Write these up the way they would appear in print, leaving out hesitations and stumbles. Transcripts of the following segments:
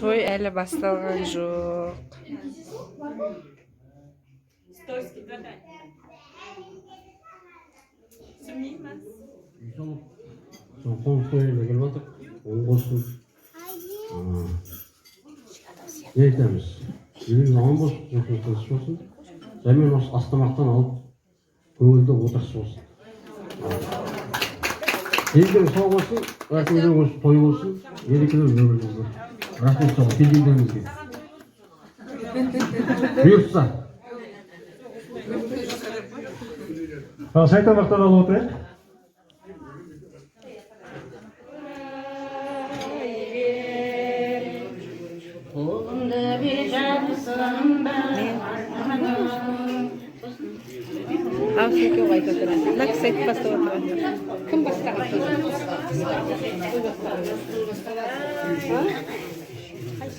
Той әлі басталған жоқ. Қоныс тойына келіп жатыр. Оң болсын. Не айтамыз? Еліңіз аман болсын, жоқыңыз тыныш болсын. Және осы астамақтан алып, көңілді отырыс болсын. Елдеріңіз сау болсын, рахметің осы той болсын, ерекелер өміріңізді. Рахмет сау, келгендеріңізге. Бұйыртса. Шайтанбақтан алып отырайық. Ал шеке қайта тұрады. Мына кісі айтып бастап отырады. Кім бастаған?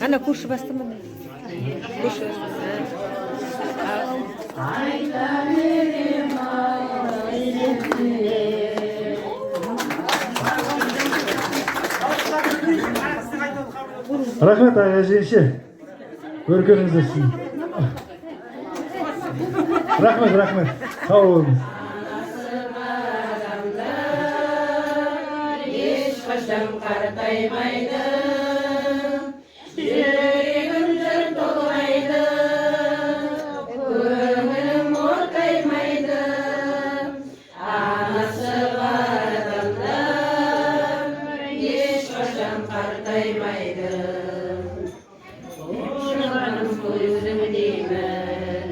Ана көрші бастамады. Көрші Рахмет, әжейше. Көркеніңіз өсін. Рахмет. Сау болыңыз. Ешқашан қартаймайды, жүрегім жыр толмайды, көңілім ортаймайды. Анасы бар адамдар ешқашан қартаймайды. Жаным көзім деймін,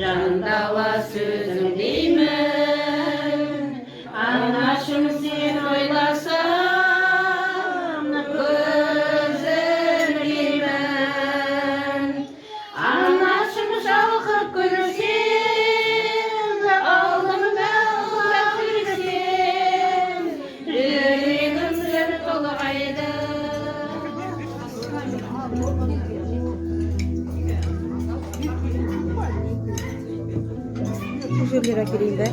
жандала сөзім деймін. Анашым сен ойласам, көзім деймін. Анашым жалқып күлсем, алдымда ұлап жүрсем, жүрегім жыр толғайды. Şu jölleri әкелейін бе?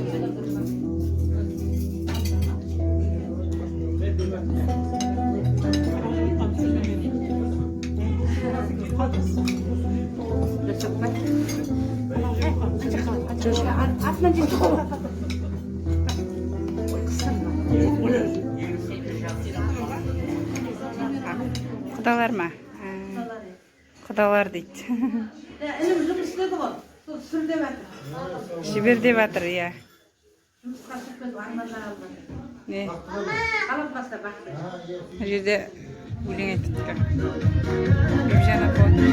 Құдалар ма? Құдалар дейді. Інім жұмыс істеді ғой, сол сүрде батыр. Жібер деп жатыр, иә. Жұмысқа шықпеді, арман алды. Не? Қалап баста бақты. Бұл жерде өлең айтып тұр. Бекжан апа отыр.